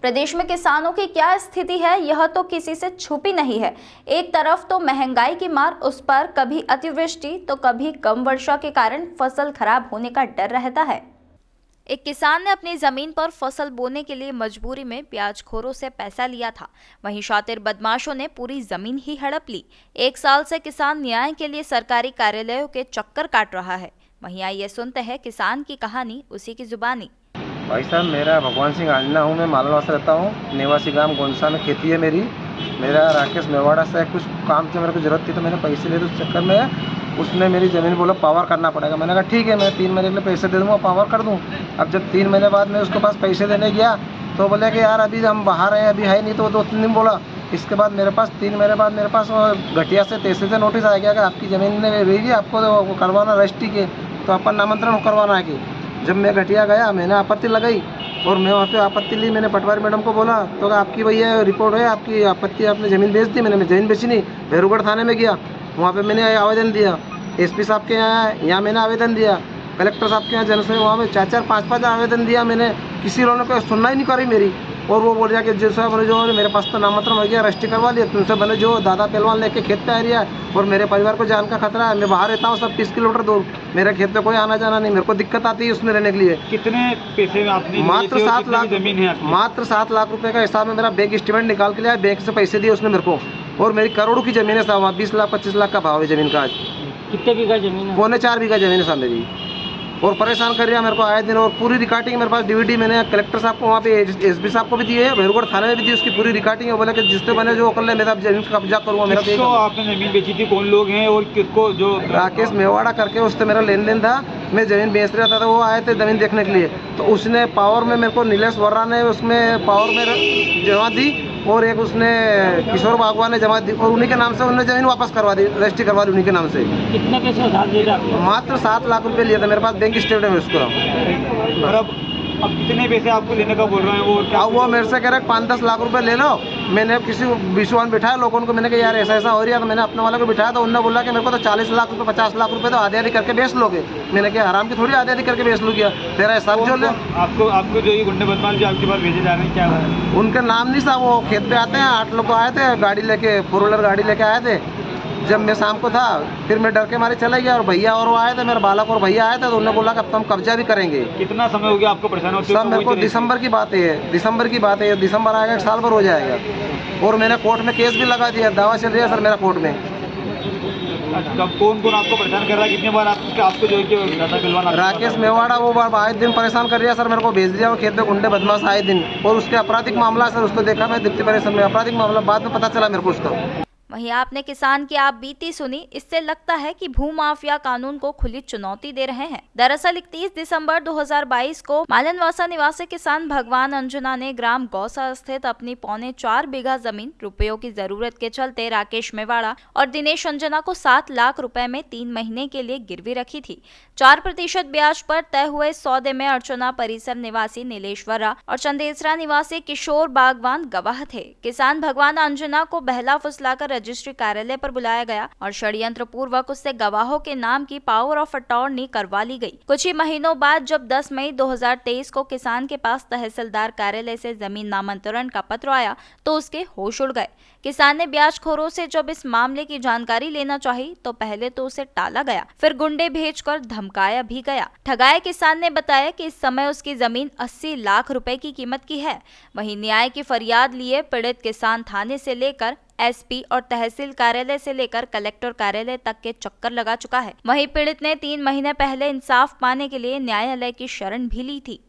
प्रदेश में किसानों की क्या स्थिति है यह तो किसी से छुपी नहीं है। एक तरफ तो महंगाई की मार, उस पर कभी अतिवृष्टि तो कभी कम वर्षा के कारण फसल खराब होने का डर रहता है। एक किसान ने अपनी जमीन पर फसल बोने के लिए मजबूरी में ब्याजखोरों से पैसा लिया था। वहीं शातिर बदमाशों ने पूरी जमीन ही हड़प ली। 1 साल से किसान न्याय के लिए सरकारी कार्यालयों के चक्कर काट रहा है। वहीं आइए सुनते हैं किसान की कहानी उसी की जुबानी। भाई साहब, मेरा भगवान सिंह आंजना हूँ। मैं मालवा से रहता हूँ। निवासी ग्राम गोंसा में खेती है मेरी। मेरा राकेश मेवाड़ा से कुछ काम की मेरे को ज़रूरत थी तो मैंने पैसे लिए, तो उस चक्कर में उसने मेरी ज़मीन बोला पावर करना पड़ेगा। मैंने कहा ठीक है, मैं 3 महीने के लिए पैसे दे दूँगा, पावर कर दूँ। अब जब 3 महीने बाद मैं उसके पास पैसे देने गया तो बोले कि यार अभी हम बाहर हैं, अभी है नहीं। तो 2-3 दिन बोला। इसके बाद मेरे पास 3 महीने बाद मेरे पास घटिया से तहसील से नोटिस आ गया कि आपकी ज़मीन ने भेजी, आपको तो करवाना रजिस्ट्री के, तो आपका नामांतरण करवाना है कि। जब मैं घटिया गया, मैंने आपत्ति लगाई और मैं वहाँ पे आपत्ति ली। मैंने पटवारी मैडम को बोला तो आपकी भैया रिपोर्ट है, आपकी आपत्ति, आपने ज़मीन बेच दी। मैंने ज़मीन बेची नहीं। भैरूगढ़ थाने में गया, वहाँ पे मैंने आवेदन दिया। एसपी साहब के यहाँ मैंने आवेदन दिया। कलेक्टर साहब के यहाँ जनसभा, वहाँ में 4-4, 5-5 आवेदन दिया मैंने। किसी लोगों ने सुनना ही नहीं करी मेरी। और वो बोल रहा कि जैसा बने जो मेरे पास तो नामांतरण हो गया, रजिस्ट्री करवा लिया, तुमसे बने जो दादा पहलवान लेके खेत पे आ रही है और मेरे परिवार को जान का खतरा है। मैं बाहर रहता हूँ सब 30 किलोमीटर दूर, मेरे खेत पे कोई आना जाना नहीं, मेरे को दिक्कत आती है उसमें रहने के लिए। कितने पैसे में आपने? मात्र 7 लाख जमीन है आपकी? मात्र 7 लाख रुपए का हिसाब में मेरा बैंक स्टेटमेंट निकाल के लिया, बैंक से पैसे दिए उसने मेरे को। और मेरी करोड़ों की जमीन है साहब, 20 लाख 25 लाख का भाव है जमीन का। आज कितने बीघा जमीन है? 4.25 बीघा जमीन है साहब मेरी। और परेशान कर रहा मेरे को आए दिन। और पूरी रिकॉर्डिंग मेरे पास डीवीडी मैंने कलेक्टर साहब को, वहाँ पे एसपी साहब को भी दी है, भैरूगढ़ थाने में भी दी। उसकी पूरी रिकॉर्डिंग है। बोले कि जिससे बने जो कर ले, मेरा जमीन का कब्जा करूँगा। मेरा किसको आपने जमीन बेची थी? कौन लोग हैं और किसको? जो राकेश मेवाड़ा करके उससे मेरा लेन देन था। मैं ज़मीन बेच रहा था तो वो आए थे ज़मीन देखने के लिए। तो उसने पावर में मेरे को नीलेश वर्रा ने उसमें पावर में जमा दी और एक उसने किशोर बागवान ने जमा दी और उन्हीं के नाम से उन्होंने ज़मीन वापस करवा दी, रजिस्ट्री करवा दी उन्हीं के नाम से। कितना पैसा उधार दे रहा? मात्र 7 लाख रुपए लिए थे। मेरे पास बैंक स्टेटमेंट है उसको। अब कितने पैसे आपको लेने का बोल रहे हैं वो? क्या वो मेरे से कह रहे 5-10 लाख रुपए ले लो। मैंने किसी विश्वान बिठाया लोगों को, मैंने कहा यार ऐसा ऐसा हो रहा है। तो मैंने अपने वाले को बिठाया तो उन्होंने बोला कि मेरे को तो 40 लाख रुपए 50 लाख रुपए तो आधे आधे करके बेच लोगे। मैंने कहा आराम की थोड़ी आधे आधे करके बेच लूँ, क्या तेरा हिसाब जो ले। आपको जो ये गुंडे बदमाश जो आपके पास भेजे जा रहे हैं, क्या है उनके नाम नहीं साहब। वो खेत पे आते हैं, 8 लोग आए थे गाड़ी लेके, 4 व्हीलर गाड़ी लेके आए थे। जब मैं शाम को था फिर मैं डर के मारे चला गया और भैया और वो आए थे, मेरे बालक और भैया आए थे। तो उन्होंने बोला कि अब तो हम कब्जा भी करेंगे। कितना समय हो गया आपको परेशान होते? सब मेरे को दिसंबर की बात है, दिसंबर की बात है। दिसंबर आएगा 1 साल भर हो जाएगा। और मैंने कोर्ट में केस भी लगा दिया, दावा चल रहा है सर मेरा कोर्ट में। अच्छा, कौन कौन आपको परेशान कर रहा है? कितने बार आपको जो है कि दादा पहलवान? राकेश मेवाड़ा वो आए दिन परेशान कर रहा है सर। मेरे को भेज दिया वो खेत में गुंडे बदमाश आए दिन। और उसके आपराधिक मामला सर, उसको देखा मैं दीप्ति परेशान में, आपराधिक मामला बाद में पता चला मेरे को उसका। वहीं आपने किसान की आप बीती सुनी, इससे लगता है कि भूमाफिया कानून को खुली चुनौती दे रहे हैं। दरअसल 31 दिसंबर 2022 को मालनवासा निवासी किसान भगवान अंजना ने ग्राम गौसा स्थित अपनी 4.25 बीघा जमीन रुपयों की जरूरत के चलते राकेश मेवाड़ा और दिनेश अंजना को 7 लाख रुपए में 3 महीने के लिए गिरवी रखी थी। 4% ब्याज पर तय हुए सौदे में अर्चना परिसर निवासी नीलेश वर्रा और चंदेसरा निवासी किशोर बागवान गवाह थे। किसान भगवान अंजना को बहला फुसलाकर रजिस्ट्री कार्यालय पर बुलाया गया और षड्यंत्र पूर्वक उससे गवाहों के नाम की पावर ऑफ अटॉर्नी करवा ली गई। कुछ ही महीनों बाद जब 10 मई 2023 को किसान के पास तहसीलदार कार्यालय से जमीन नामांतरण का पत्र आया तो उसके होश उड़ गए। किसान ने ब्याजखोरों से जब इस मामले की जानकारी लेना चाही तो पहले तो उसे टाला गया, फिर गुंडे भेजकर धमकाया भी गया। ठगाए किसान ने बताया कि इस समय उसकी जमीन 80 लाख रुपए की कीमत की है। वहीं न्याय की फरियाद लिए पीड़ित किसान थाने से लेकर एसपी और तहसील कार्यालय से लेकर कलेक्टर कार्यालय तक के चक्कर लगा चुका है। वहीं पीड़ित ने 3 महीने पहले इंसाफ पाने के लिए न्यायालय की शरण भी ली थी।